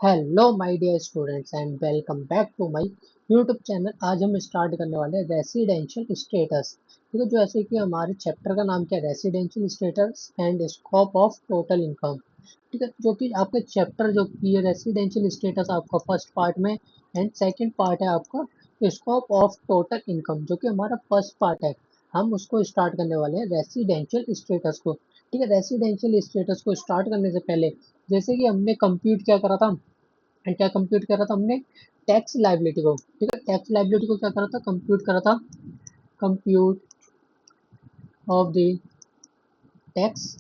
Hello my dear students and welcome back to my YouTube channel. आज हम start करने वाले हैं रेसिडेंशियल स्टेटस। ठीक है, जैसे कि हमारे चैप्टर का नाम क्या है, residential status and scope of total income. ठीक है, जो कि आपका चैप्टर जो कि है रेसिडेंशियल स्टेटस आपका फर्स्ट पार्ट में एंड सेकंड पार्ट है आपका स्कोप ऑफ टोटल इनकम, जो कि हमारा फर्स्ट पार्ट है। हम उसको स्टार्ट करने वाले हैं रेसिडेंशियल स्टेटस को। ठीक है, रेसिडेंशियल स्टेटस को स्टार्ट करने से पहले जैसे कि हमने कंप्यूट क्या करा था, एंड क्या कंप्यूट करा था हमने, टैक्स लाइबिलिटी को। ठीक है, टैक्स लाइबिलिटी को क्या करा था, कंप्यूट करा था, compute of the tax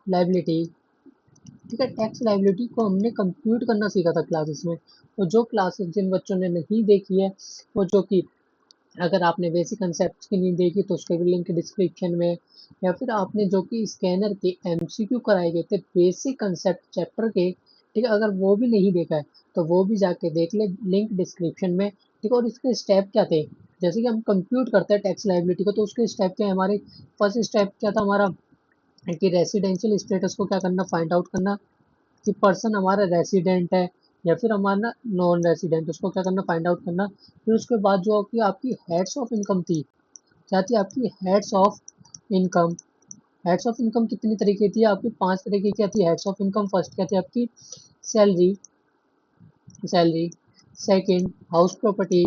liability. ठीक है, टैक्स लाइबिलिटी को हमने कंप्यूट करना सीखा था क्लासेस में। तो जो क्लासेस जिन बच्चों ने नहीं देखी है, वो जो कि अगर आपने बेसिक कंसेप्ट की नहीं देखी तो उसके भी लिंक डिस्क्रिप्शन में, या फिर आपने जो कि स्कैनर के एमसीक्यू कराए गए थे बेसिक कंसेप्ट चैप्टर के, ठीक है, अगर वो भी नहीं देखा है तो वो भी जाके देख ले, लिंक डिस्क्रिप्शन में। ठीक है, और इसके स्टेप क्या थे, जैसे कि हम कंप्यूट करते हैं टैक्स लाइबिलिटी को, तो उसके स्टेप क्या है हमारे। फर्स्ट स्टेप क्या था हमारा, कि रेसिडेंशियल स्टेटस को क्या करना, फाइंड आउट करना कि पर्सन हमारा रेसिडेंट है या फिर हमारा नॉन रेसिडेंट, उसको क्या करना, फाइंड आउट करना। फिर उसके बाद जो कि आपकी हेड्स ऑफ इनकम थी, क्या थी आपकी heads of income. Heads of income कितनी तरीके थी आपकी, 5 तरीके की थी हेड्स ऑफ इनकम। फर्स्ट क्या थी आपकी, salary, salary. Second, house property,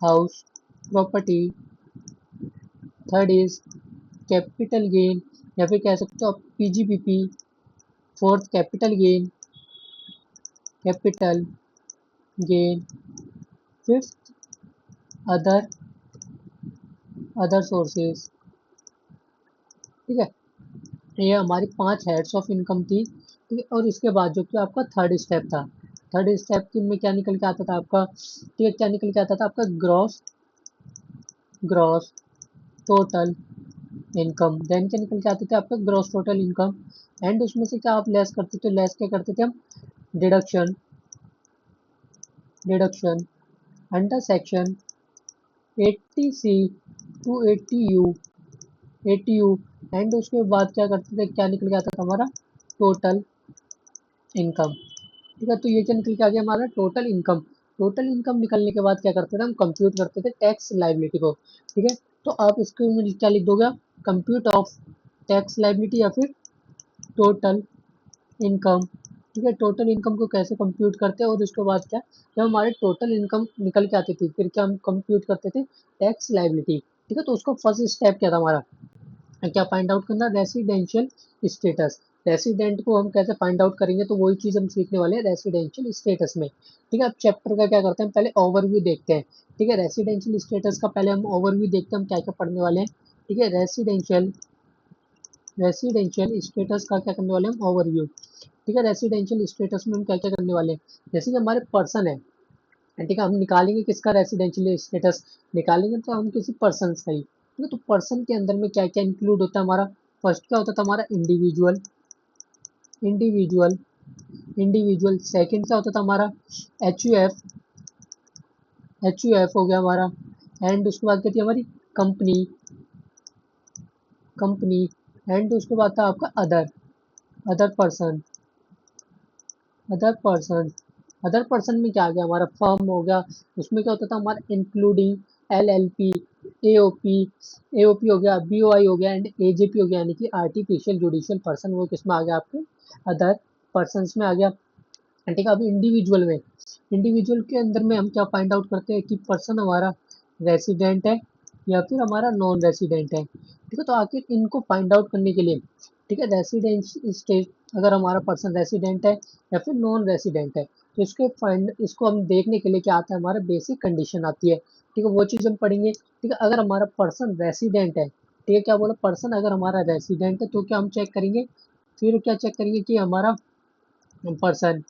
house property. Third is capital gain, या फिर कह सकते हो आप PGBP. Fourth, capital gain, capital gain. Fifth, other, other sources. ठीक है, ये हमारी 5 हेड्स ऑफ इनकम थी। ठीक है, और इसके बाद जो कि आपका थर्ड स्टेप था, थर्ड स्टेप की में क्या निकल के आता था आपका, ठीक है, क्या निकल के आता था आपका, gross, gross total income. Then क्या निकल के आते थे आपका, ग्रॉस टोटल इनकम। एंड उसमें से क्या आप लेस करते थे, लेस क्या करते थे हम, deduction, deduction under section 80C to 80U, 80U। And उसके बाद क्या करते थे, क्या निकल के आता था हमारा, टोटल इनकम। ठीक है, तो ये क्या निकल के आ गया हमारा, टोटल इनकम। टोटल इनकम निकलने के बाद क्या करते थे, हम कंप्यूट करते थे टैक्स लाइबिलिटी को। ठीक है, तो आप इसके में क्या लिख दोगे, कंप्यूट ऑफ टैक्स लाइबिलिटी या फिर टोटल इनकम। ठीक है, टोटल इनकम को कैसे कंप्यूट करते हैं, और उसके बाद क्या, जब हमारे टोटल इनकम निकल के आती थी फिर क्या हम कंप्यूट करते थे, टैक्स लाइबिलिटी। ठीक है, तो उसका फर्स्ट स्टेप क्या था हमारा, क्या फाइंड आउट करना, रेसिडेंशियल स्टेटस। रेसिडेंट को हम कैसे फाइंड आउट करेंगे, तो वही चीज हम सीखने वाले हैं रेसिडेंशियल स्टेटस में। ठीक है, अब चैप्टर का क्या करते हैं, पहले ओवरव्यू देखते हैं। ठीक है, रेसिडेंशियल स्टेटस का पहले हम ओवरव्यू देखते हैं, हम क्या क्या पढ़ने वाले हैं। ठीक है, रेसिडेंशियल, रेसिडेंशियल स्टेटस का क्या करने वाले हैं हम, ओवरव्यू। ठीक है, रेसिडेंशियल स्टेटस में हम क्या क्या करने वाले हैं, जैसे कि हमारे पर्सन है। ठीक है, हम निकालेंगे किसका रेसिडेंशियल स्टेटस, निकालेंगे तो हम किसी पर्सन का ही। ठीक है, तो पर्सन के अंदर में क्या क्या इंक्लूड होता है हमारा, फर्स्ट क्या होता था हमारा, इंडिविजुअल, इंडिविजुअल, इंडिविजुअल। सेकंड क्या होता था हमारा, H U F, H U F हो गया हमारा। एंड उसके बाद क्या थी हमारी, कंपनी, कंपनी। एंड उसके बाद था आपका other, other person, other person. Other person में क्या आ गया हमारा, फर्म हो गया। उसमें क्या होता था हमारा, इंक्लूडिंग एलएलपी, एओपी, एओपी हो गया, बीओआई हो गया एंड एजेपी हो गया, यानी कि आर्टिफिशियल जुडिशियल पर्सन, वो किसमें आ गया आपके, अदर पर्सन्स में आ गया। ठीक है, अब इंडिविजुअल में, इंडिविजुअल के अंदर में हम क्या फाइंड आउट करते हैं कि पर्सन हमारा रेसिडेंट है या फिर हमारा नॉन रेसिडेंट है। ठीक है, तो आखिर इनको फाइंड आउट करने के लिए, ठीक है, रेसिडेंस स्टेट, अगर हमारा पर्सन रेसिडेंट है या फिर नॉन रेसिडेंट है, तो इसके फाइंड, इसको हम देखने के लिए क्या आता है हमारा, बेसिक कंडीशन आती है। ठीक है, वो चीज़ हम पढ़ेंगे। ठीक है, अगर हमारा पर्सन रेसिडेंट है, ठीक है, क्या बोला, पर्सन अगर हमारा रेसिडेंट है तो क्या हम चेक करेंगे, फिर क्या चेक करेंगे कि हमारा पर्सन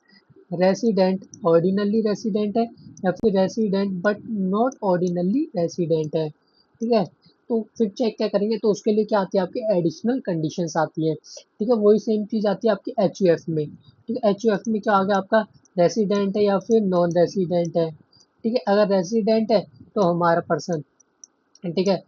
रेसिडेंट ऑर्डिनली रेसिडेंट है या फिर resident but not ordinarily resident है। ठीक है, तो फिर चेक क्या करेंगे, तो उसके लिए क्या आती है आपकी एडिशनल कंडीशंस आती है। ठीक है, वही सेम चीज आती है आपकी एच यू एफ में। ठीक है, एच यू एफ में क्या आ गया आपका, रेसिडेंट है या फिर नॉन रेसिडेंट है। ठीक है, अगर रेसिडेंट है तो हमारा पर्सन, ठीक है,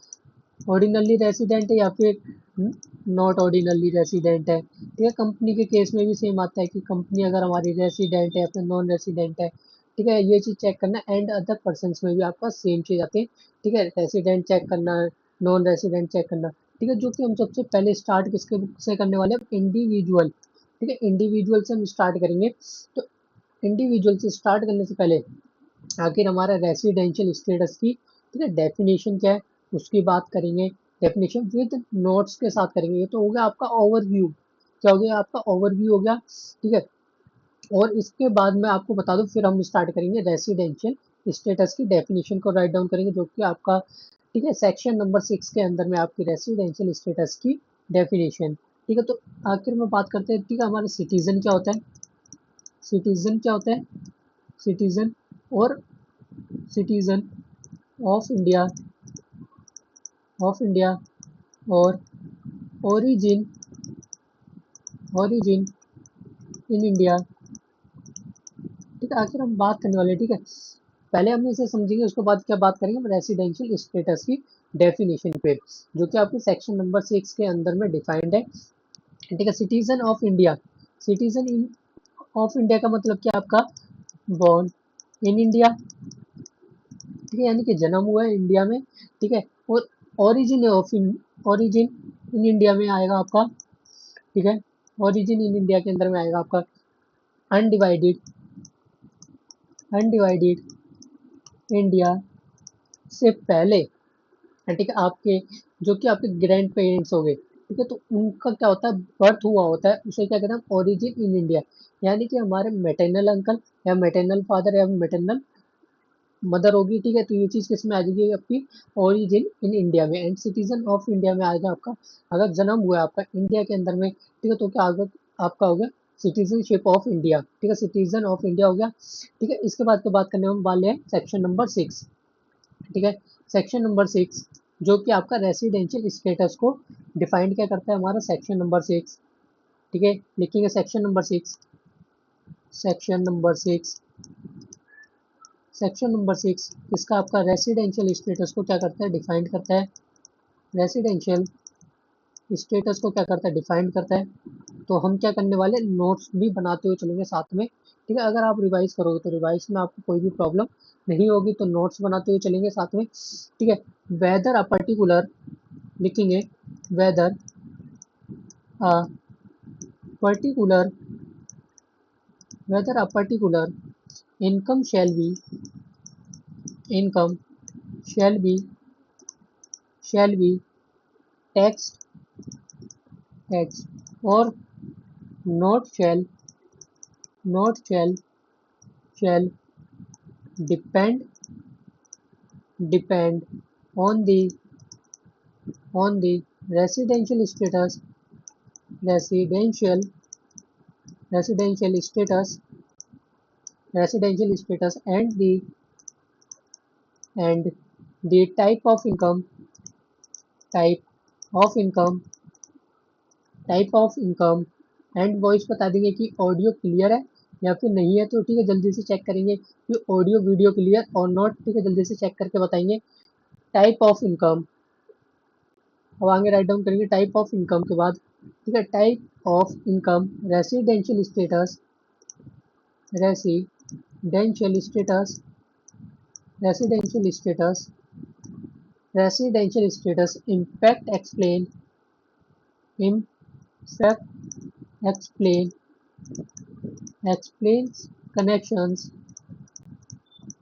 ऑर्डिनली रेसिडेंट है या फिर नॉट ऑर्डिनरी रेसिडेंट है, ठीक है। कंपनी के केस में भी सेम आता है कि कंपनी अगर हमारी रेसिडेंट है या फिर नॉन रेसिडेंट है, ठीक है, ये चीज़ चेक करना। एंड अदर पर्सन में भी आपका सेम चीज़ आती है, ठीक है। रेसिडेंट चेक करना, नॉन रेसिडेंट चेक करना, ठीक है। जो कि हम सबसे पहले स्टार्ट किसके से करने वाले हैं, इंडिविजुअल, ठीक है। इंडिविजुअल से हम स्टार्ट करेंगे। तो इंडिविजुअल से स्टार्ट करने से पहले आखिर हमारा रेसिडेंशियल स्टेटस की, ठीक है, डेफिनेशन क्या है उसकी बात करेंगे। डेफिनेशन विद नोट्स के साथ करेंगे। ये तो हो गया आपका ओवरव्यू। क्या हो गया आपका ओवरव्यू हो गया, ठीक है। और इसके बाद मैं आपको बता दूं, फिर हम स्टार्ट करेंगे रेसिडेंशियल स्टेटस की डेफिनेशन को राइट डाउन करेंगे, जो कि आपका, ठीक है, सेक्शन नंबर 6 के अंदर में आपकी रेसिडेंशियल स्टेटस की डेफिनेशन, ठीक है। तो आखिर में बात करते हैं, ठीक है, हमारे सिटीजन क्या होता है। सिटीजन क्या होता है, सिटीजन और citizen of India, of India और ओरिजिन, ओरिजिन इन इंडिया, ठीक है। आखिर हम बात करने वाले हैं, ठीक है। पहले हम इसे समझेंगे, उसके बाद क्या बात करेंगे, हम रेसिडेंशियल स्टेटस की डेफिनेशन पे, जो कि आपके सेक्शन नंबर 6 के अंदर में डिफाइंड है, ठीक है। Citizen of India, citizen in of India का मतलब क्या, आपका बॉर्न इन इंडिया, ठीक है, यानी कि जन्म हुआ है इंडिया में, ठीक है। और origin of origin in India में आएगा आपका, ठीक है। ओरिजिन इन इंडिया के अंदर में आएगा आपका अनडिवाइडेड, अनडिवाइडेड इंडिया से पहले, ठीक है। आपके जो कि आपके ग्रैंड पेरेंट्स हो गए, ठीक है, तो उनका क्या होता है, बर्थ हुआ होता है, उसे क्या कहते हैं, ओरिजिन इन इंडिया। यानी कि हमारे मैटरनल अंकल या मैटरनल फादर या मैटरनल मदर होगी, ठीक है। तो ये चीज़ किस में आ जाएगी आपकी, ओरिजिन इन इंडिया में। एंड सिटीजन ऑफ इंडिया में आएगा आपका, अगर जन्म हुआ है आपका इंडिया के अंदर में, ठीक है, तो क्या आगे आपका हो गया सिटीजनशिप ऑफ इंडिया, ठीक है। सिटीजन ऑफ इंडिया हो गया, ठीक है। इसके बाद की बात करने हम वाले हैं सेक्शन नंबर 6, ठीक है। सेक्शन नंबर 6 जो कि आपका रेसिडेंशियल स्टेटस को डिफाइंड क्या करता है, हमारा सेक्शन नंबर 6, ठीक है। लिखेंगे section number 6, section number 6, section number 6 इसका आपका रेसिडेंशियल स्टेटस को क्या करता है, डिफाइंड करता है। रेसिडेंशियल स्टेटस को क्या करता है, डिफाइंड करता है। तो हम क्या करने वाले, नोट्स भी बनाते हुए चलेंगे साथ में, ठीक है। अगर आप रिवाइज करोगे तो रिवाइज में आपको कोई भी प्रॉब्लम नहीं होगी, तो नोट्स बनाते हुए चलेंगे साथ में, ठीक है। वेदर अ पर्टिकुलर, लिखेंगे whether a particular, whether a particular income shall be, income shall be, shall be tax, tax और not shall, not shall, shall depend, depend on the residential status, residential, residential status, residential status and the type of income, type of income, type of income. And voice बता देंगे कि audio clear है या फिर नहीं है, तो ठीक है, जल्दी से चेक करेंगे कि ऑडियो वीडियो क्लियर और नॉट, ठीक है, जल्दी से चेक करके बताएंगे। टाइप ऑफ इनकम, अब आगे राइट डाउन करेंगे टाइप ऑफ इनकम के बाद, ठीक है। Type of income, residential status, residential status, residential status, residential status, impact explain, impact explain, explains connections,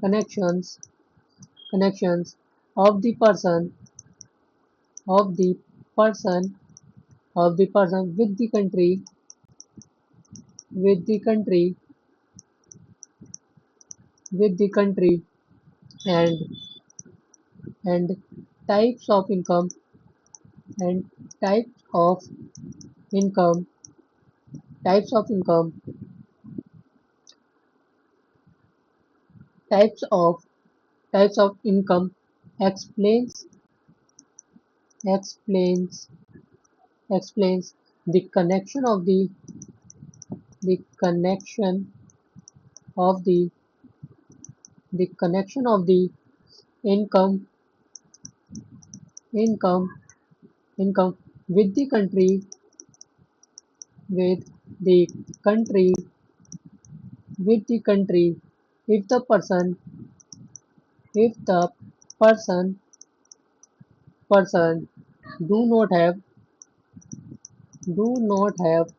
connections, connections of the person, of the person, of the person with the country, with the country, and and types of income, and types of income, types of income, types of types of income, explains, explains, explains the connection of the connection of the connection of the income, income, income with the country, with the country, with the country, if the person, if the person do not have, do not have,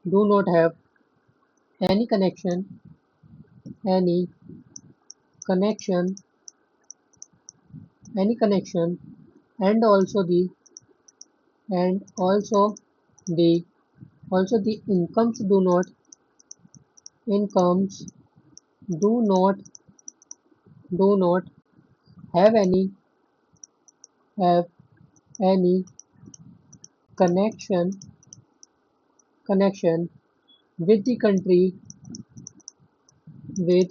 do not have any connection, any connection, any connection, and also the, and the, also the incomes do not, do not have have any connection, connection with the country, with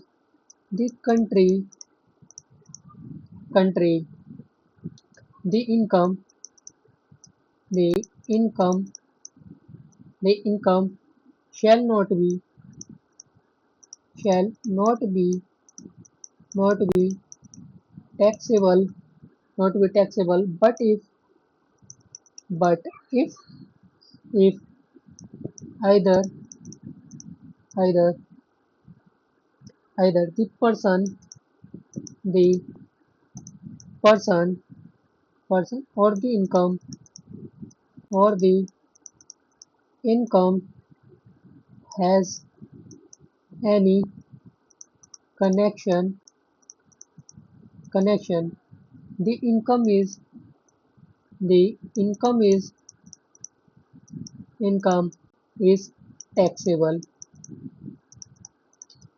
the country, the income, the income, the income shall not be, shall not be, not be taxable, not be taxable, but if either, either, either the the person, person or the income has any connection, connection, the income is, the income is taxable,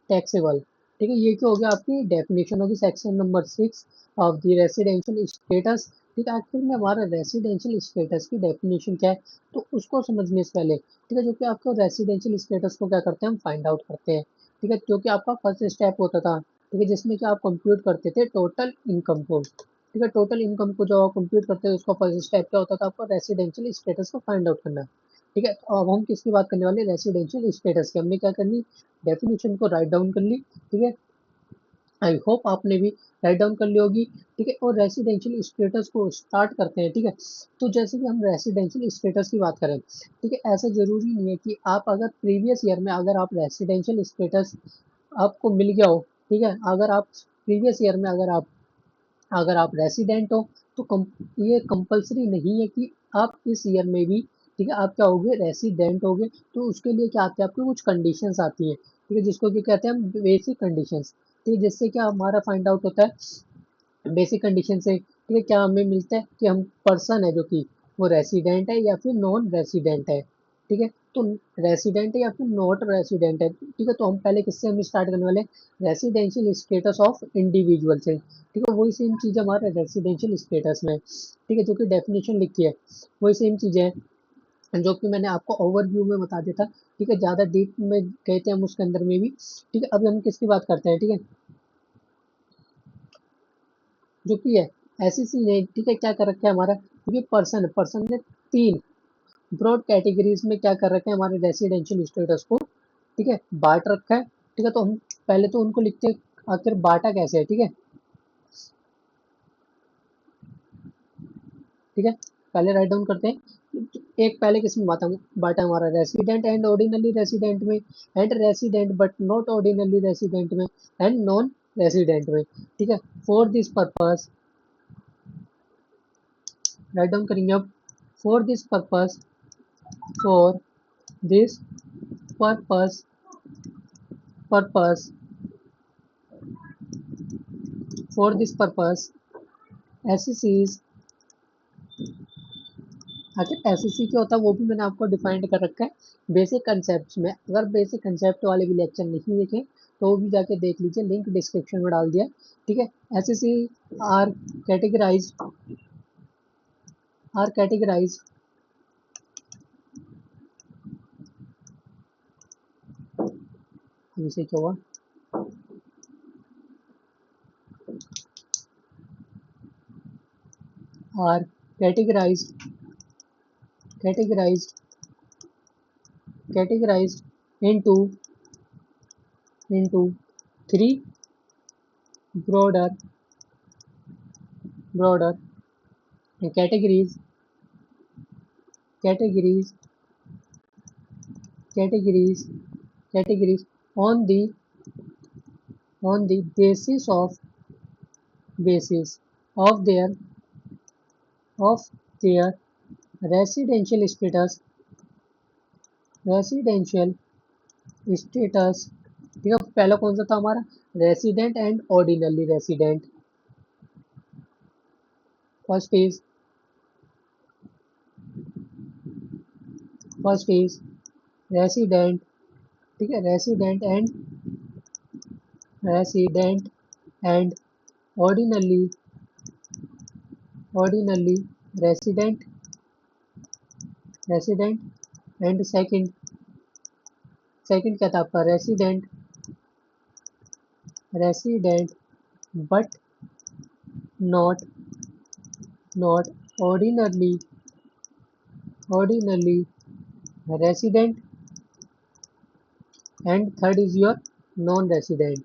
taxable. ठीक है, ये क्या हो गया आपकी definition होगी section number 6 of the residential status. ठीक है, आखिर में हमारा रेसिडेंशियल स्टेटस की डेफिनेशन क्या है तो उसको समझने से पहले, ठीक है, जो कि आपको रेसिडेंशियल स्टेटस को क्या करते हैं हम फाइंड आउट करते हैं। ठीक है, जो कि आपका फर्स्ट स्टेप होता था, ठीक है, जिसमें कि आप कंप्यूट करते थे टोटल इनकम को। ठीक है, टोटल इनकम को जब आप कंप्यूट करते हैं उसका फर्स्ट स्टेप क्या होता था आपका रेसिडेंशियल स्टेटस को फाइंड आउट करना। ठीक है, तो अब हम किसकी बात करने वाले रेसिडेंशियल स्टेटस की। हमने क्या करनी, डेफिनेशन को राइट डाउन कर ली। ठीक है, आई होप आपने भी राइट डाउन कर ली होगी। ठीक है, और रेसिडेंशियल स्टेटस को स्टार्ट करते हैं। ठीक है, तो जैसे कि हम रेसिडेंशियल स्टेटस की बात करें, ठीक है, ऐसा जरूरी नहीं है कि आप अगर प्रीवियस ईयर में अगर आप रेसिडेंशियल स्टेटस आपको मिल गया हो, ठीक है, अगर आप प्रीवियस ईयर में अगर आप रेसिडेंट हो तो ये कंपलसरी नहीं है कि आप इस ईयर में भी, ठीक है, आप क्या होगे रेसिडेंट होगे। तो उसके लिए क्या आते हैं आपके कुछ कंडीशंस आती हैं। ठीक है, जिसको क्या कहते हैं हम बेसिक कंडीशंस। ठीक है, जिससे क्या हमारा फाइंड आउट होता है बेसिक कंडीशन से। ठीक है, क्या हमें मिलता है कि हम पर्सन है जो कि वो रेसिडेंट है या फिर नॉन रेसिडेंट है। ठीक है, तो रेसिडेंट है या फिर नॉट रेसिडेंट है। ठीक है, तो हम पहले किससे हम स्टार्ट करने वाले रेसिडेंशियल स्टेटस ऑफ इंडिविजुअल से। ठीक है, वही सेम चीज़ हमारे रेसिडेंशियल स्टेटस में, ठीक है, जो कि डेफिनेशन लिखी है वही सेम चीज़ है जो कि मैंने आपको ओवरव्यू में बता दिया था। ठीक है, ज़्यादा डीप में गए थे हम उसके अंदर में भी। ठीक है, अभी हम किसकी बात करते हैं। ठीक है, जो कि है एसईसी ने, ठीक है, क्या कर रखा है हमारा, क्योंकि पर्सन पर्सन ने तीन ब्रॉड कैटेगरीज में क्या कर रखा है हमारे रेसिडेंशियल स्टेटस को, ठीक है, बांट रखा है। ठीक है, तो हम पहले तो उनको लिखते हैं आखिर बांटा कैसे है। ठीक है, ठीक है, पहले राइट डाउन करते हैं। एक पहले किसमें बांटा बांटा हमारा रेसिडेंट एंड ऑर्डिनरी रेसिडेंट में, and resident but not ordinary resident में, एंड नॉन रेसिडेंट में। ठीक है, for this purpose right down करेंगे अब, for this purpose, for this purpose, purpose for this purpose एसएससीज, आखिर एसएससी क्या होता है वो भी मैंने आपको डिफाइंड कर रखा है बेसिक कंसेप्ट में। अगर बेसिक कंसेप्ट वाले भी लेक्चर नहीं देखे तो वो भी जाके देख लीजिए, लिंक डिस्क्रिप्शन में डाल दिया। ठीक है, SSC are categorised, are categorised, इसे क्या हुआ, are categorised, categorised, categorised into, into three broader, broader categories, categories categories categories on the basis of their residential residential status। ठीक है, पहला कौन सा था हमारा, resident and ordinary resident. First is resident. ठीक है, resident and ordinary ordinary resident resident and second क्या था आपका, resident but not not ordinary resident and third is your non resident.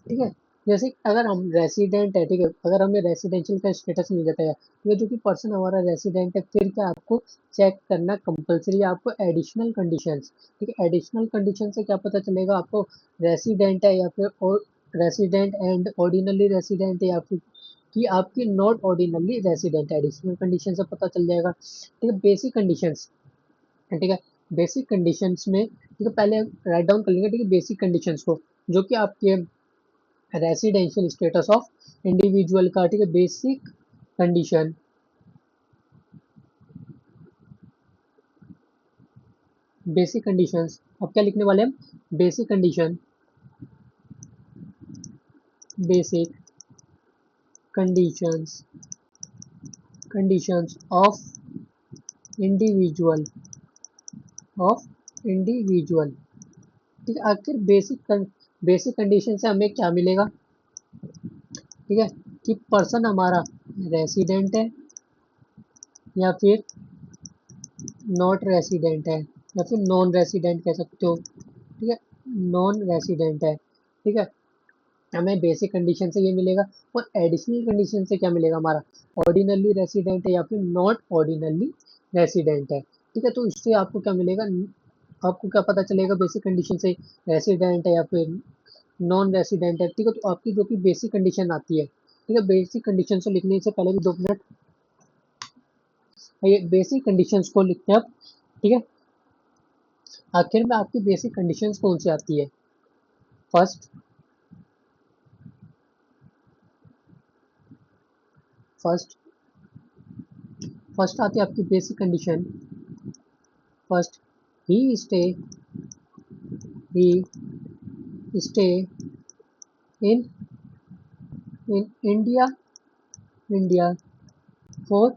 ठीक है, जैसे अगर हम रेसिडेंट है, ठीक है, अगर हमें रेसिडेंशियल का स्टेटस मिल जाता है, तो जो कि पर्सन हमारा रेसिडेंट है, फिर क्या आपको चेक करना कंपलसरी है, आपको एडिशनल कंडीशंस। ठीक है, एडिशनल कंडीशन से क्या पता चलेगा आपको रेसिडेंट है या फिर रेसिडेंट एंड ऑर्डिनरी रेसिडेंट है, या फिर कि आपकी नॉट ऑर्डिनरी रेसिडेंट है। एडिशनल कंडीशन से पता चल जाएगा। ठीक है, बेसिक कंडीशंस। ठीक है, बेसिक कंडीशंस में, ठीक है, पहले राइट डाउन कर लेंगे। ठीक है, बेसिक कंडीशंस को, जो कि आपके रेसिडेंशियल स्टेटस ऑफ इंडिविजुअल का। ठीक है, बेसिक कंडीशंस। अब क्या लिखने वाले हम, basic basic conditions conditions individual of individual. ठीक है, आखिर बेसिक कंडीशन से हमें क्या मिलेगा। ठीक है, कि पर्सन हमारा रेसिडेंट है या फिर नॉट रेसिडेंट है, या फिर नॉन रेसिडेंट कह सकते हो। ठीक है, नॉन रेसिडेंट है। ठीक है, हमें बेसिक कंडीशन से ये मिलेगा। और एडिशनल कंडीशन से क्या मिलेगा, हमारा ऑर्डिनरी रेसिडेंट है या फिर नॉट ऑर्डिनरी रेसिडेंट है। ठीक है, तो इससे आपको क्या मिलेगा, आपको क्या पता चलेगा बेसिक कंडीशन से, रेसिडेंट है या फिर नॉन रेसिडेंट है। ठीक है, तो आपकी जो कि बेसिक कंडीशन आती है। ठीक है, बेसिक कंडीशन से लिखने से पहले भी 2 मिनट ये बेसिक कंडीशंस को लिखते हैं अब। ठीक है, आखिर में आपकी बेसिक कंडीशंस कौन सी आती है। फर्स्ट फर्स्ट फर्स्ट आती है आपकी basic condition. First, he stay he stay in India for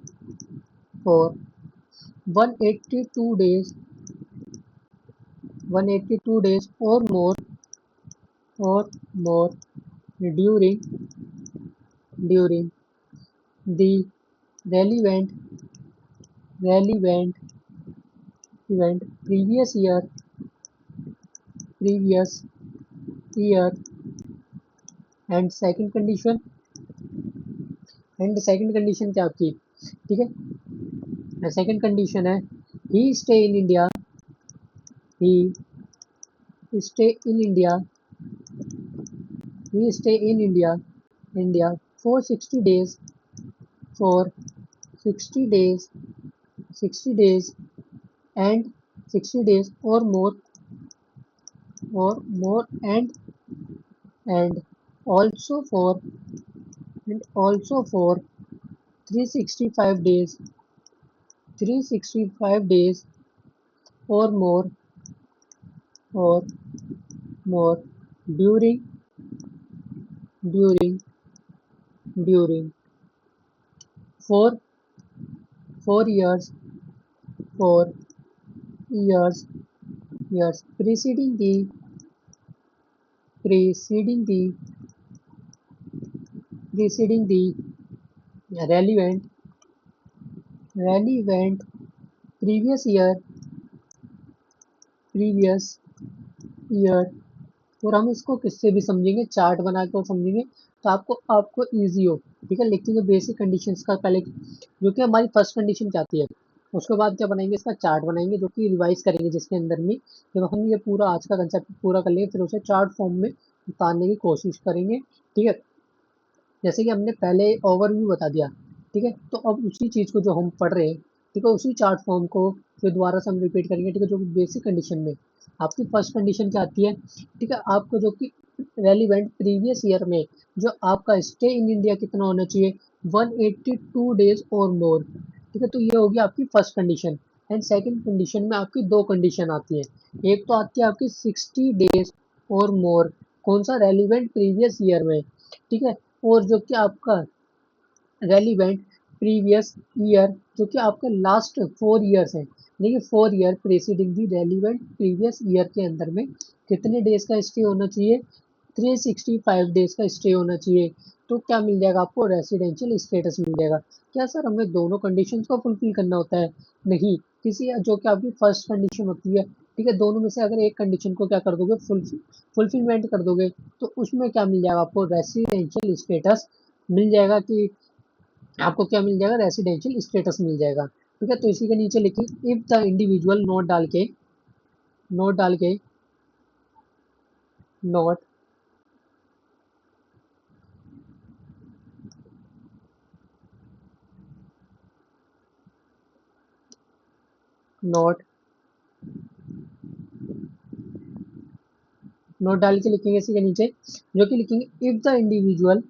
182 days 182 days or more during the relevant relevant event previous year। And second condition क्या आपकी। ठीक है, सेकंड कंडीशन है, he stay in India he stay in India he stay in India for 60 days for 60 days 60 days and 60 days or more and also for and also for 365 days 365 days or more during during during 4 4 years 4 years years preceding the relevant relevant previous year। और हम इसको किससे भी समझेंगे, chart बना कर समझेंगे, तो आपको इजी हो। ठीक है, लिखेंगे बेसिक कंडीशंस का पहले, जो कि हमारी फर्स्ट कंडीशन क्या आती है। उसके बाद क्या बनाएंगे, इसका चार्ट बनाएंगे जो कि रिवाइज करेंगे, जिसके अंदर में जब हम ये पूरा आज का कंसेप्ट पूरा कर लेंगे फिर उसे चार्ट फॉर्म में उतारने की कोशिश करेंगे। ठीक है, जैसे कि हमने पहले ओवरव्यू बता दिया। ठीक है, तो अब उसी चीज़ को जो हम पढ़ रहे हैं, ठीक है, उसी चार्ट फॉर्म को फिर दोबारा से हम रिपीट करेंगे। ठीक है, जो कि बेसिक कंडीशन में आपकी फर्स्ट कंडीशन क्या आती है। ठीक है, आपको जो कि रेलिवेंट प्रीवियस ईयर में जो आपका स्टे इन इंडिया कितना होना चाहिए, 182 डेज और मोर। ठीक है, तो ये होगी आपकी first condition. And second condition में आपकी दो कंडीशन आती है। एक तो आती है आपकी 60 डेज और मोर, कौन सा, रेलिवेंट प्रीवियस ईयर में। ठीक है, और जो कि आपका रेलिवेंट प्रीवियस ईयर जो कि आपके लास्ट 4 ईयर्स हैं, देखिए 4 ईयर प्रेसिडिंग दी रेलिवेंट प्रीवियस ईयर के अंदर में कितने डेज का स्टे होना चाहिए, 365 डेज का स्टे होना चाहिए। तो क्या मिल जाएगा आपको, रेसिडेंशियल स्टेटस मिल जाएगा। क्या सर हमें दोनों कंडीशंस को फुलफिल करना होता है, नहीं, किसी जो कि आपकी फर्स्ट कंडीशन होती है। ठीक है, दोनों में से अगर एक कंडीशन को क्या कर दोगे, फुलफिलमेंट कर दोगे, तो उसमें क्या मिल जाएगा आपको, रेसिडेंशियल स्टेटस मिल जाएगा। कि आपको क्या मिल जाएगा, रेसिडेंशियल स्टेटस मिल जाएगा। ठीक है, तो इसी के नीचे लिखिए इफ द इंडिविजुअल, नोट डाल के नोट नोट नोट डाल के लिखेंगे इसी के नीचे, जो कि लिखेंगे if the individual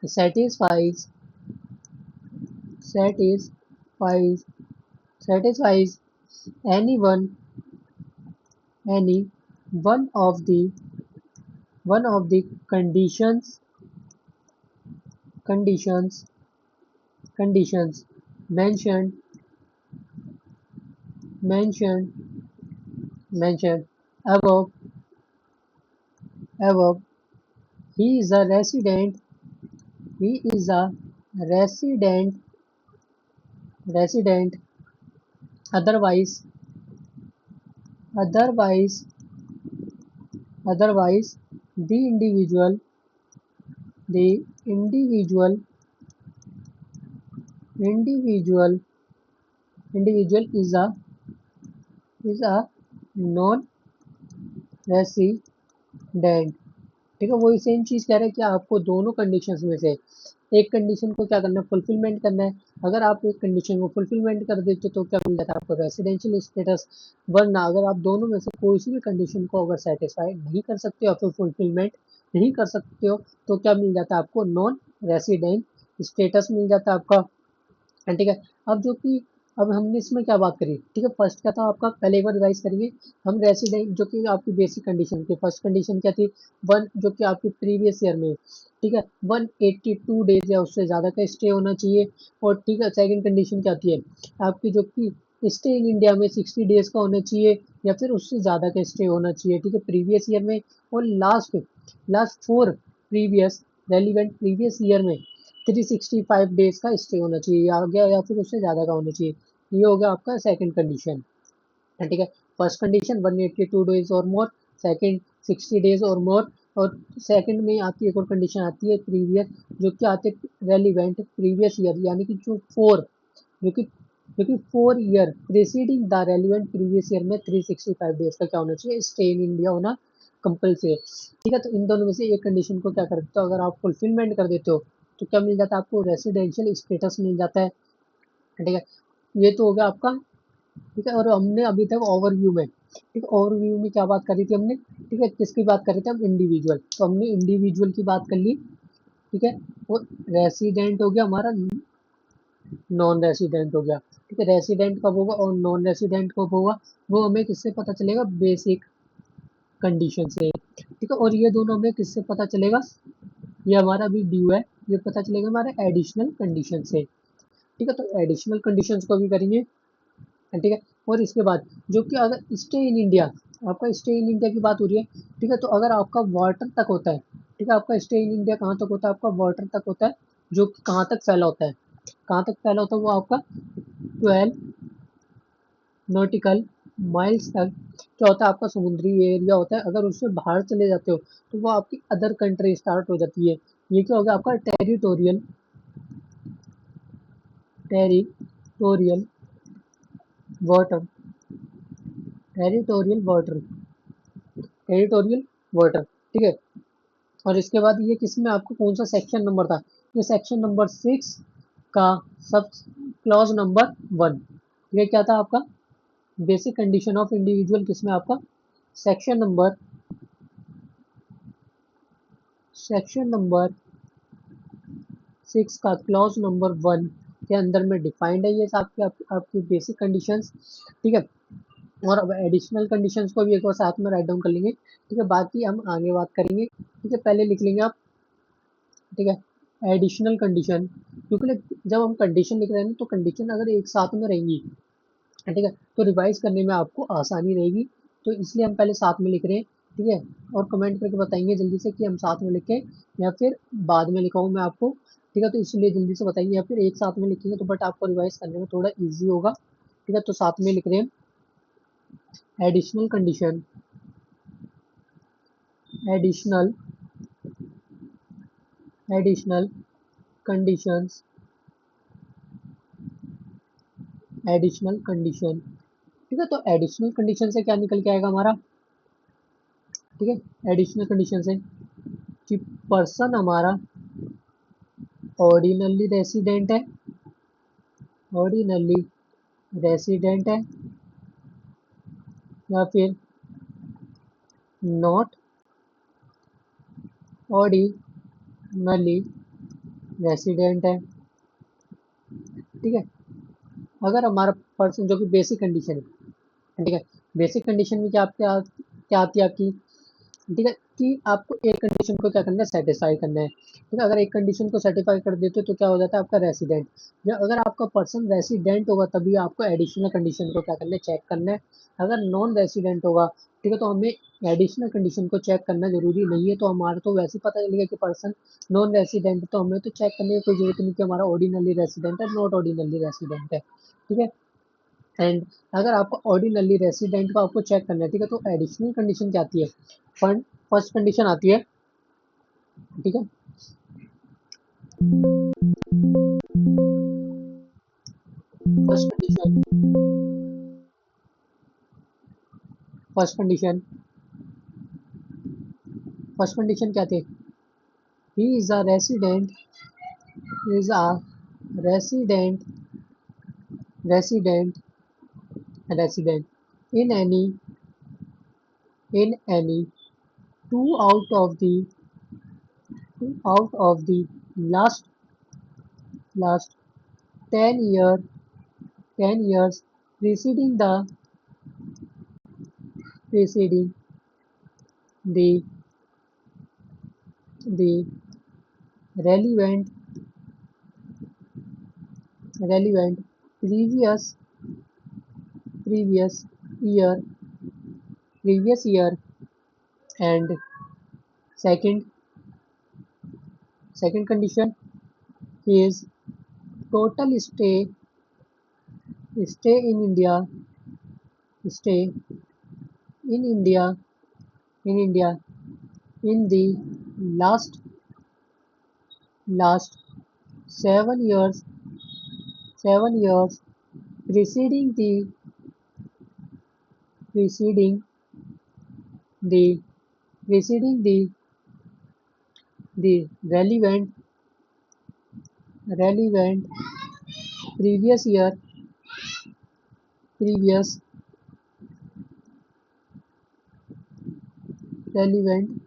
satisfies satisfies satisfies anyone any one of the conditions conditions conditions mentioned mentioned mentioned above. He is a resident. He is a resident. Otherwise, otherwise, otherwise, the individual, the individual, individual, individual is a non-resident. ठीक है, वही same चीज कह रहे हैं कि आपको दोनों कंडीशंस में से एक कंडीशन को क्या करना है, फुलफिलमेंट करना है। अगर आप एक कंडीशन को फुलफिलमेंट कर देते तो क्या मिल जाता है आपको, रेसिडेंशियल स्टेटस। वरना अगर आप दोनों में से कोई सी भी कंडीशन को अगर सेटिस्फाई नहीं कर सकते हो, फिर फुलफिलमेंट नहीं कर सकते हो, तो क्या मिल जाता है आपको, नॉन रेसिडेंट स्टेटस मिल जाता है आपका। ठीक है, अब जो कि अब हमने इसमें क्या बात करी। ठीक है, फर्स्ट क्या था आपका, पहले एक बार रिवाइज करेंगे हम। रेसिडेंट जो कि आपकी बेसिक कंडीशन थी, फर्स्ट कंडीशन क्या थी, वन जो कि आपकी प्रीवियस ईयर में, ठीक है, 182 डेज या उससे ज़्यादा का स्टे होना चाहिए। और ठीक है, सेकंड कंडीशन क्या आती है आपकी, जो कि स्टे इन इंडिया में 60 डेज का होना चाहिए या फिर उससे ज़्यादा का स्टे होना चाहिए। ठीक है, प्रीवियस ईयर में। और last last 4 relevant previous year में 365 डेज का स्टे होना चाहिए या गया या फिर उससे ज़्यादा का होना चाहिए। ये हो गया आपका सेकंड कंडीशन। ठीक है, फर्स्ट कंडीशन 182 डेज और मोर, सेकंड 60 डेज और मोर। और सेकंड में आपकी एक और कंडीशन आती है प्रीवियस, जो कि आते रेलिवेंट प्रीवियस ईयर, यानी कि जो जो कि 4 year preceding the relevant previous year में 365 डेज का क्या होना चाहिए, स्टे इन इंडिया होना कंपल्सरी। ठीक है, तो इन दोनों में से एक कंडीशन को क्या कर देते हो, अगर आप फुलफिलमेंट कर देते हो तो क्या मिल जाता है आपको, रेसिडेंशियल स्टेटस मिल जाता है। ठीक है, ये तो हो गया आपका। ठीक है, और हमने अभी तक ओवरव्यू में, ठीक है, ओवरव्यू में क्या बात करी थी हमने, ठीक है, किसकी बात कर रहे थे हम, इंडिविजुअल, तो हमने इंडिविजुअल की बात कर ली। ठीक है, और रेसिडेंट हो गया हमारा, नॉन रेसिडेंट हो गया। ठीक है, रेसिडेंट कब होगा और नॉन रेसिडेंट कब होगा, वो हमें किससे पता चलेगा, बेसिक कंडीशन से। ठीक है, और ये दोनों हमें किससे पता चलेगा, ये हमारा अभी ड्यू है, ये पता चलेगा हमारे एडिशनल कंडीशन से। ठीक है, तो एडिशनल कंडीशंस को भी करेंगे। ठीक है, और इसके बाद जो कि अगर स्टे इन इंडिया, आपका स्टे इन इंडिया की बात हो रही है। ठीक है, तो अगर आपका वाटर तक होता है, ठीक है, आपका स्टे इन इंडिया कहाँ तक होता है, आपका वाटर तक होता है, जो कि कहाँ तक फैला होता है, कहाँ तक फैला होता है वो आपका 12 नॉटिकल माइल्स तक क्या होता है, आपका समुद्री एरिया होता है। अगर उससे बाहर चले जाते हो तो वो आपकी अदर कंट्री स्टार्ट हो जाती है। ये क्या हो गया आपका territorial, territorial water, territorial water, territorial water, ठीक है। और इसके बाद ये किसमें आपको कौन सा सेक्शन नंबर था, ये सेक्शन नंबर 6 का सब क्लॉज नंबर 1। ये क्या था आपका बेसिक कंडीशन ऑफ इंडिविजुअल, किसमें आपका सेक्शन नंबर, सेक्शन नंबर 6 का क्लॉज नंबर 1 के अंदर में डिफाइंड है। ये आपकी बेसिक कंडीशंस, ठीक है। और अब एडिशनल कंडीशंस को भी एक बार साथ में राइट डाउन कर लेंगे, ठीक है। बाकी हम आगे बात करेंगे, ठीक है। पहले लिख लेंगे आप, ठीक है, एडिशनल कंडीशन। क्योंकि जब हम कंडीशन लिख रहे हैं ना, तो कंडीशन अगर एक साथ में रहेंगी, ठीक है, तो रिवाइज करने में आपको आसानी रहेगी। तो इसलिए हम पहले साथ में लिख रहे हैं, ठीक है। और कमेंट करके बताएंगे जल्दी से कि हम साथ में लिखें या फिर बाद में लिखाऊं मैं आपको, ठीक है। तो इसलिए जल्दी से बताएंगे, या फिर एक साथ में लिखेंगे तो बट आपको रिवाइज करने में थोड़ा ईजी होगा, ठीक है। तो साथ में लिख रहे हैं additional condition, additional, additional conditions, additional condition, ठीक है। तो एडिशनल कंडीशन से क्या निकल के आएगा हमारा, ठीक है। एडिशनल कंडीशन से कि पर्सन हमारा ऑर्डिनली रेसिडेंट है, ऑर्डिनली रेसिडेंट है, या फिर नॉट ऑर्डिनली रेसिडेंट है, ठीक है। अगर हमारा पर्सन, जो कि बेसिक कंडीशन है, ठीक है। बेसिक कंडीशन में क्या आती है आपकी, ठीक है, कि आपको एक कंडीशन को क्या करना है, सेटिस्फाई करना है, ठीक है। अगर एक कंडीशन को सेटिस्फाई कर देते हो तो क्या हो जाता है आपका रेसिडेंट। या अगर आपका पर्सन रेसिडेंट होगा तभी आपको एडिशनल कंडीशन को क्या करना है, चेक करना है। अगर नॉन रेसिडेंट होगा, ठीक है, तो हमें एडिशनल कंडीशन को चेक करना जरूरी नहीं है। तो हमारा तो वैसे पता चलेगा कि पर्सन नॉन रेसिडेंट, तो हमें तो चेक करने की कोई जरूरत नहीं कि हमारा ऑर्डिनली रेसिडेंट है, नॉट ऑर्डिनली रेसिडेंट है, ठीक है। एंड अगर आपको ऑर्डिनली रेसिडेंट को आपको चेक करना है, ठीक है, तो एडिशनल कंडीशन क्या आती है, फंड फर्स्ट कंडीशन आती है, ठीक है। First condition, first condition, first condition क्या थे, he is a resident, is a resident, resident, resident in any two out of the, two out of the last, last 10 year, 10 years preceding the, preceding the, the relevant, relevant previous, previous year, previous year. And second, second condition is total stay, stay in India, stay in India, in India in the last, last 7 years, 7 years preceding the, preceding the, preceding the relevant, relevant previous year, previous, relevant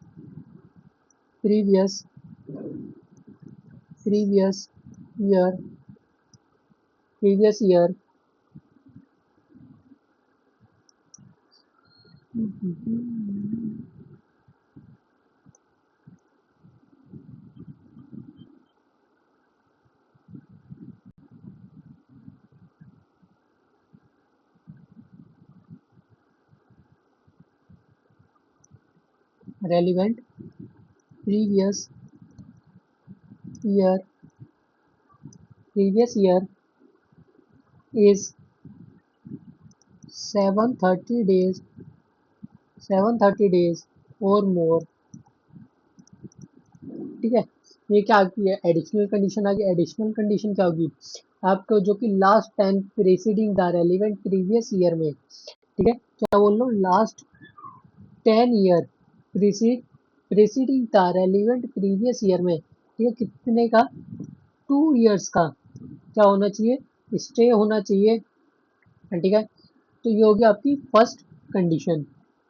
previous, previous year, previous year. Relevant previous year, previous year is 730 days, 730 days और मोर। ठीक है, ये क्या आती है, additional condition आ गई। Additional condition क्या होगी, आपको जो कि last 10 preceding the relevant previous year में, ठीक है, क्या बोल लो, last 10 year preceding the relevant previous year में, ठीक है, कितने का, 2 ईयर्स का क्या होना चाहिए, स्टे होना चाहिए। ठीक है, तो ये होगी आपकी फर्स्ट कंडीशन।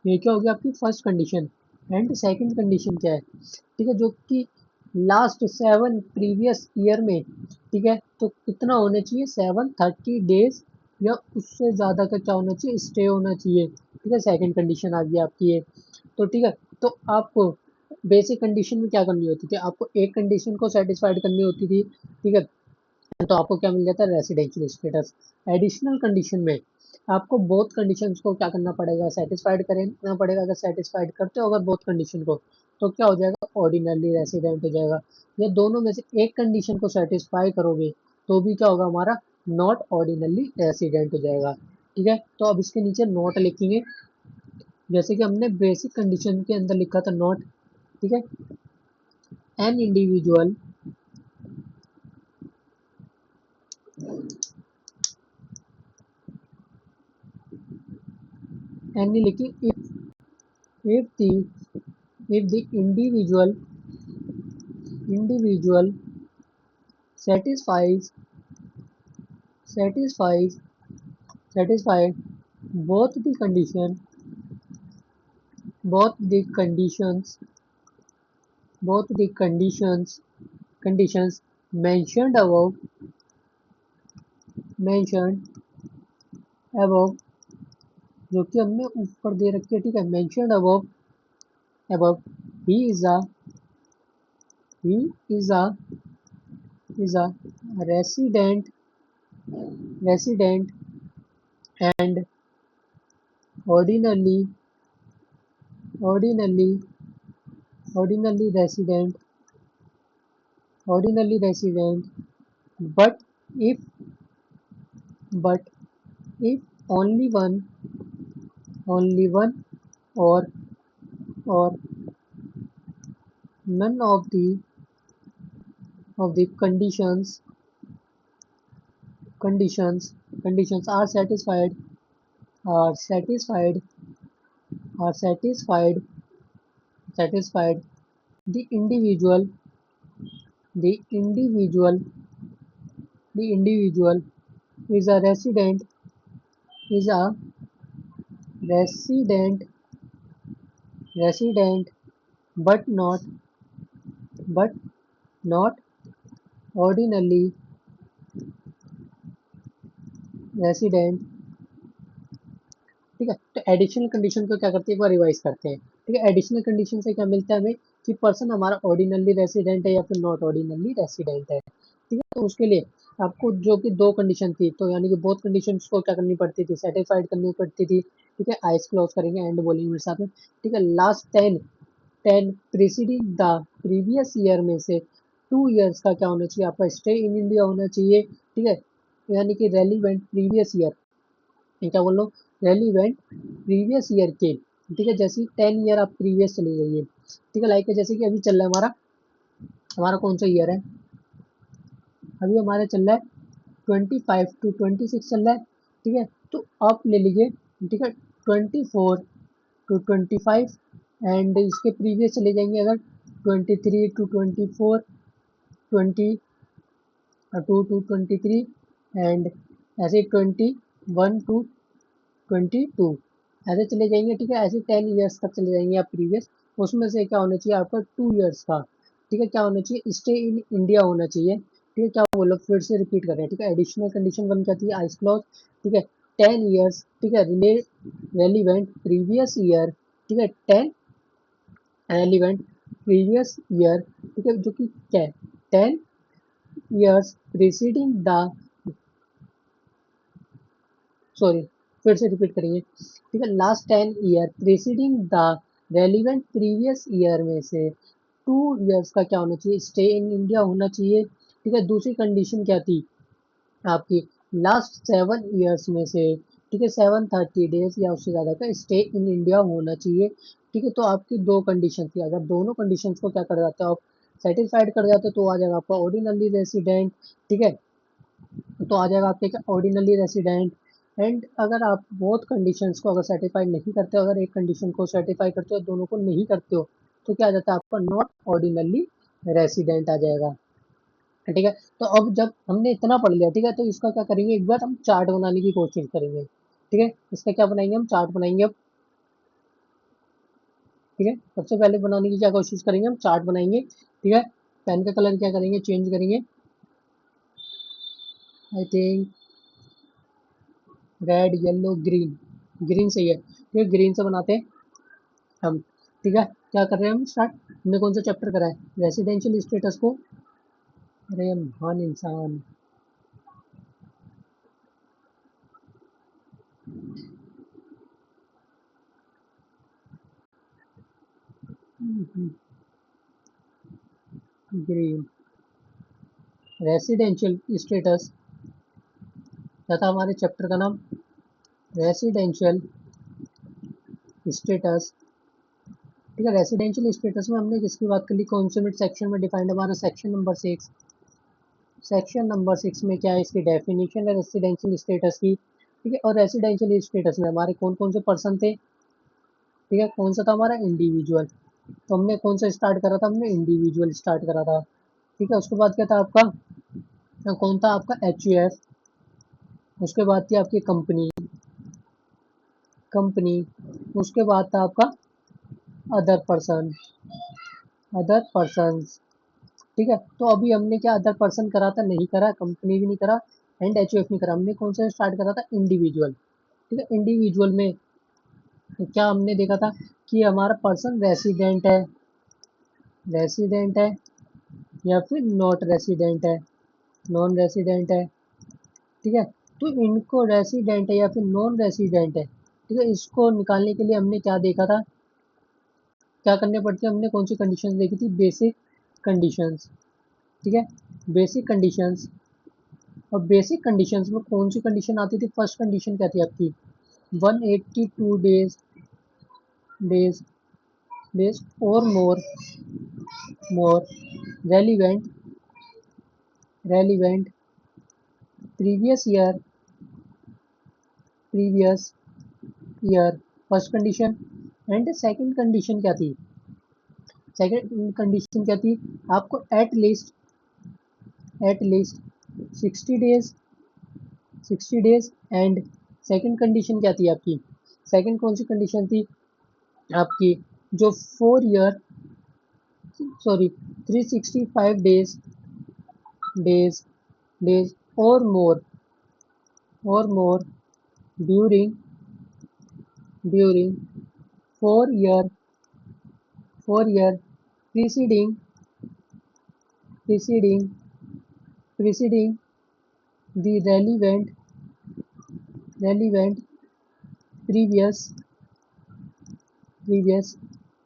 ये क्या होगी आपकी first condition. And second condition क्या है, ठीक है, जो कि लास्ट 7 प्रीवियस ईयर में, ठीक है, तो कितना होना चाहिए, 730 डेज या उससे ज़्यादा का क्या होना चाहिए, स्टे होना चाहिए। ठीक है, सेकंड कंडीशन आ गई आपकी ये। तो ठीक है, तो आपको बेसिक कंडीशन में क्या करनी होती थी, आपको एक कंडीशन को सेटिस्फाइड करनी होती थी। ठीक है, तो आपको क्या मिल जाता है, रेसिडेंशियल स्टेटस। एडिशनल कंडीशन में आपको बोथ कंडीशंस को क्या करना पड़ेगा, सेटिस्फाइड करना पड़ेगा। अगर सेटिस्फाइड करते हो अगर बोथ कंडीशन को, तो क्या हो जाएगा, ऑर्डिनरी रेसिडेंट हो जाएगा। या दोनों में से एक कंडीशन को सेटिस्फाई करोगे तो भी क्या होगा हमारा, नॉट ऑर्डिनरी रेसिडेंट हो जाएगा। ठीक है, तो अब इसके नीचे नोट लिखेंगे, जैसे कि हमने बेसिक कंडीशन के अंदर लिखा था नोट। ठीक है, एन इंडिविजुअल, एन लिखी, if the if the individual satisfies satisfies satisfied both the condition both the conditions both the conditions mentioned above, जो कि हमने ऊपर दे रखी है। ठीक है, mentioned above he is a he is a resident and ordinarily ordinarily ordinarily resident, but if but if only one or none of the conditions conditions are satisfied are satisfied, the individual the individual the individual is a is a resident resident but but not ordinarily resident। ठीक है, तो additional condition को क्या करते हैं, एक बार revise करते हैं। ठीक है, एडिशनल कंडीशन से क्या मिलता है हमें, कि पर्सन हमारा ऑर्डिनरली रेसिडेंट है या फिर नॉट ऑर्डिनरली रेसिडेंट है। ठीक है, तो उसके लिए आपको जो कि दो कंडीशन थी, तो यानी कि बोथ कंडीशंस को क्या करनी पड़ती थी, सेटिस्फाइड करनी पड़ती थी। ठीक है, आइस क्लोज करेंगे, एंड बोलेंगे मेरे साथ में। ठीक है, last 10 preceding the previous year में से 2 ईयर्स का क्या होना चाहिए, आपका स्टे इन इंडिया होना चाहिए। ठीक है, यानी कि रेलिवेंट प्रीवियस ईयर, क्या बोल लो, रेलिवेंट प्रीवियस ईयर के। ठीक है, जैसे 10 ईयर आप प्रीवियस चले जाइए। ठीक है, लाइक जैसे कि अभी चल रहा है हमारा हमारा कौन सा ईयर है, अभी हमारा चल रहा है 25 to 26 चल रहा है। ठीक है, तो आप ले लीजिए। ठीक है, 24 to 25, एंड इसके प्रीवियस चले जाएंगे अगर 23 to 24, 22 to 23, एंड ऐसे 21 to 22 ऐसे चले जाएंगे। ठीक है, ऐसे 10 ईयर्स तक चले जाएंगे आप प्रीवियस। उसमें से क्या होना चाहिए आपका, 2 ईयर्स का। ठीक है, क्या होना चाहिए, स्टे इन इंडिया होना चाहिए। ठीक है, क्या बोलो, फिर से रिपीट कर रहे हैं। ठीक है, एडिशनल कंडीशन बन जाती है आइस क्लॉज। ठीक है, 10 ईयर्स। ठीक है, रेलिवेंट प्रीवियस ईयर। ठीक है, 10 रेलिवेंट प्रीवियस ईयर। ठीक है, जो कि क्या है, 10 ईयर्स प्रीसीडिंग द, सॉरी, फिर से रिपीट करेंगे। ठीक है, last 10 year preceding the relevant previous year में से 2 ईयर्स का क्या होना चाहिए, स्टे इन इंडिया होना चाहिए। ठीक है, दूसरी कंडीशन क्या थी आपकी, लास्ट 7 ईयर्स में से ठीक है, 730 डेज या उससे ज़्यादा का स्टे इन इंडिया होना चाहिए। ठीक है, तो आपकी दो कंडीशन थी, अगर दोनों कंडीशंस को क्या कर जाते हो आप सेटिस्फाइड कर जाते हो तो आ जाएगा आपका ऑर्डिनरी रेसिडेंट। ठीक है, तो आ जाएगा आपके ऑर्डिनरी रेसिडेंट। एंड अगर आप बोथ कंडीशंस को अगर सेटिस्फाई नहीं करते हो, अगर एक कंडीशन को सेटिस्फाई करते हो दोनों को नहीं करते हो, तो क्या आ जाता है आपका नॉट ऑर्डिनरी रेसिडेंट आ जाएगा। ठीक है, तो अब जब हमने इतना पढ़ लिया, ठीक है, तो इसका क्या करेंगे, एक बार हम चार्ट बनाने की कोशिश करेंगे। ठीक है, इसका क्या बनाएंगे, हम चार्ट बनाएंगे अब। ठीक है, सबसे पहले बनाने की क्या कोशिश करेंगे, हम चार्ट बनाएंगे। ठीक है, पेन का कलर क्या करेंगे, चेंज करेंगे। I think red yellow green, green सही है। ठीक है, ग्रीन से बनाते हैं हम। ठीक है, क्या कर रहे हैं हम स्टार्ट, हमने कौन सा चैप्टर करा है, रेसिडेंशियल स्टेटस को। अरे महान इंसान। ग्रीन, रेसिडेंशियल स्टेटस तथा हमारे चैप्टर का नाम रेसिडेंशियल स्टेटस। ठीक है, रेसिडेंशियल स्टेटस में हमने किसकी बात कर ली, कौन से मिड सेक्शन में डिफाइंड, हमारा सेक्शन नंबर 6। सेक्शन नंबर 6 में क्या है, इसकी डेफिनेशन है रेसिडेंशियल स्टेटस की। ठीक है, और रेसिडेंशियल स्टेटस में हमारे कौन कौन से पर्सन थे। ठीक है, कौन सा था हमारा इंडिविजुअल, तो हमने कौन सा स्टार्ट करा था, हमने इंडिविजुअल स्टार्ट करा था। ठीक है, उसके बाद क्या था आपका, कौन था आपका एच यू एफ। उसके बाद थी आपकी कंपनी, कंपनी। उसके बाद था आपका अदर पर्सन, अदर पर्सन। ठीक है, तो अभी हमने क्या अदर पर्सन करा था, नहीं करा, कंपनी भी नहीं करा एंड एच नहीं करा, हमने कौन सा स्टार्ट करा था, इंडिविजुअल। ठीक है, इंडिविजुअल में क्या हमने देखा था कि हमारा पर्सन रेसिडेंट है, रेसिडेंट है या फिर नॉट रेसिडेंट है, नॉन रेसिडेंट है। ठीक है, तो इनको रेसिडेंट है या फिर नॉन रेसिडेंट है, ठीक है, इसको निकालने के लिए हमने क्या देखा था, क्या करने पड़ते हैं, हमने कौन सी कंडीशंस देखी थी, बेसिक कंडीशंस। ठीक है, बेसिक कंडीशंस। और बेसिक कंडीशंस में कौन सी कंडीशन आती थी, फर्स्ट कंडीशन क्या थी आपकी, 182 डेज, डेज, डेज और more, more relevant, relevant previous year, previous year, first condition. And second condition क्या थी, सेकंड कंडीशन क्या थी, आपको at least 60 days, 60 days. And second condition क्या थी आपकी, सेकंड कौन सी कंडीशन थी आपकी, जो 4 year, sorry 365 days, days, days और more during, during 4 year, 4 year preceding, preceding, preceding the relevant, relevant previous, previous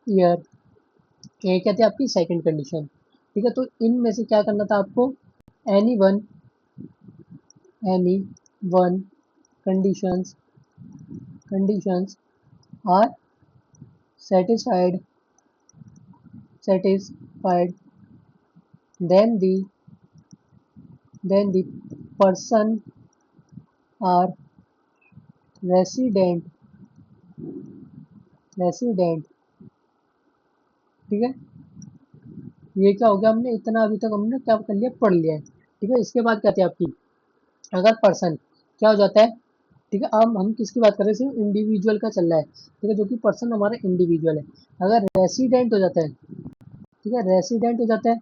year. ये क्या थी आपकी सेकंड कंडीशन। ठीक है, तो इनमें से क्या करना था आपको, any one, any one conditions, conditions are satisfied, satisfied, then the, then the person are resident, resident। ठीक है, ये क्या हो गया, हमने इतना अभी तक हमने क्या कर लिया, पढ़ लिया है। ठीक है, इसके बाद क्या थी आपकी, अगर पर्सन क्या हो जाता है, ठीक है, अब हम किसकी बात कर रहे हैं, सिर्फ इंडिविजुअल का चल रहा है। ठीक है, जो कि पर्सन हमारा इंडिविजुअल है। अगर रेसिडेंट हो जाता है, ठीक है, रेसिडेंट हो जाता है,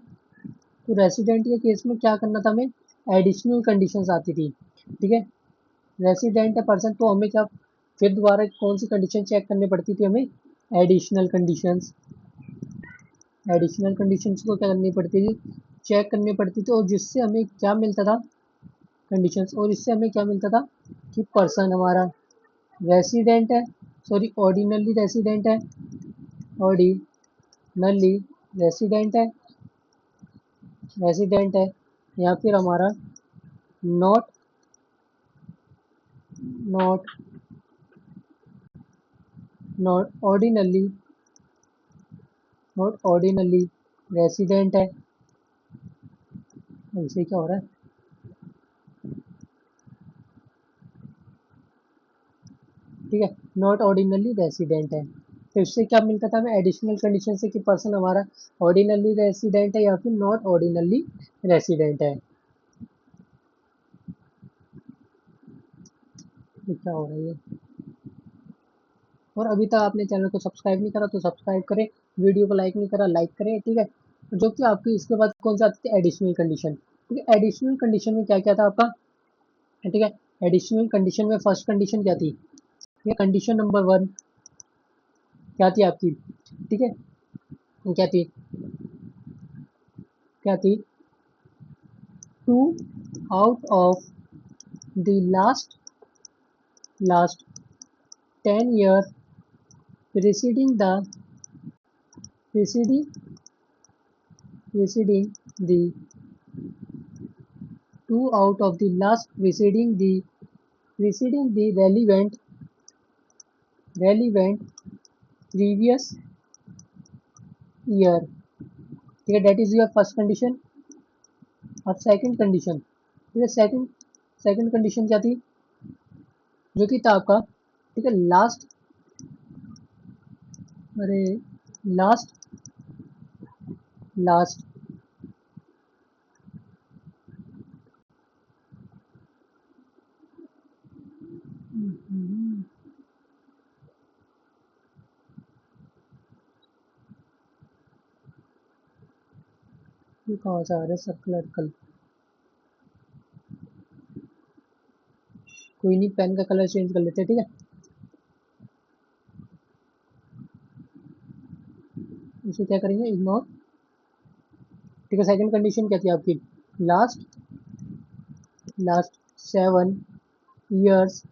तो रेसिडेंट के केस में क्या करना था हमें, एडिशनल कंडीशंस आती थी। ठीक है, रेसिडेंट है पर्सन, तो हमें क्या फिर दोबारा कौन सी कंडीशन चेक करनी पड़ती थी हमें, एडिशनल कंडीशंस, एडिशनल कंडीशंस को क्या करनी पड़ती थी, चेक करनी पड़ती थी, और जिससे हमें क्या मिलता था, कंडीशंस, और इससे हमें क्या मिलता था कि पर्सन हमारा रेसिडेंट है, सॉरी ऑर्डिनली रेसिडेंट है, ऑर्डिनली रेसिडेंट है, रेसिडेंट है, या फिर हमारा not, not ordinarily not ordinarily resident है। इसे क्या हो रहा है? ठीक है, नॉट ऑर्डिनली रेसिडेंट है। तो इससे क्या मिलता था हमें एडिशनल कंडीशन से कि पर्सन हमारा ऑर्डिनली रेसिडेंट है या फिर नॉट ऑर्डिनली रेसिडेंट है। ये क्या हो रहा है? और अभी तक आपने चैनल को सब्सक्राइब नहीं करा तो सब्सक्राइब करें, वीडियो को लाइक नहीं करा लाइक करें, ठीक है। जो कि आपकी इसके बाद कौन सा आती है? Additional condition. ठीक है, एडिशनल कंडीशन में क्या क्या था आपका? ठीक है, एडिशनल कंडीशन में फर्स्ट कंडीशन क्या थी? ये कंडीशन नंबर 1 क्या थी आपकी? ठीक है, क्या थी? क्या थी? 2 out of the last 10 year preceding the preceding preceding the 2 out of the last preceding the relevant previous year। ठीक है, that is your first condition। अब सेकंड कंडीशन, ठीक है, सेकंड कंडीशन क्या थी? जो कि था आपका, ठीक है, अरे लास्ट लास्ट ये कहाँ से आ रहा है सर्कुलर कल? कोई नहीं, पेन का कलर चेंज कर लेते हैं, ठीक है। इसे क्या करेंगे? इग्नोर। ठीक है, सेकंड कंडीशन क्या थी आपकी? Last last 7 years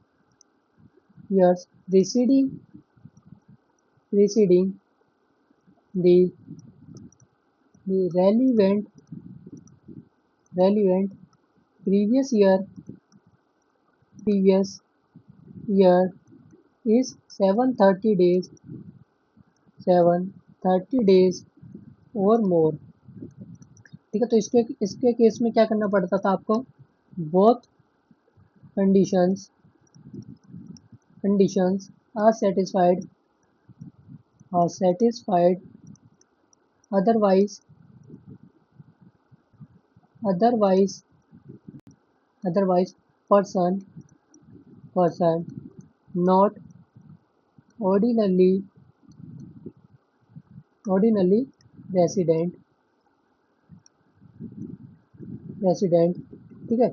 preceding the relevant previous year is 730 days और मोर। ठीक है, तो इसके इसके केस में क्या करना पड़ता था आपको? Both conditions are satisfied, otherwise otherwise otherwise person not ordinarily ordinarily resident resident। ठीक है,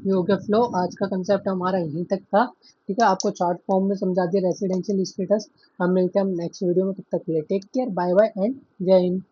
ये हो गया फ्लो। आज का कंसेप्ट हमारा यहीं तक था। ठीक है, आपको चार्ट फॉर्म में समझा दिया रेसिडेंशियल स्टेटस। हम मिलते हैं हम नेक्स्ट वीडियो में, तब तक के लिए take care, bye bye and जय हिंद।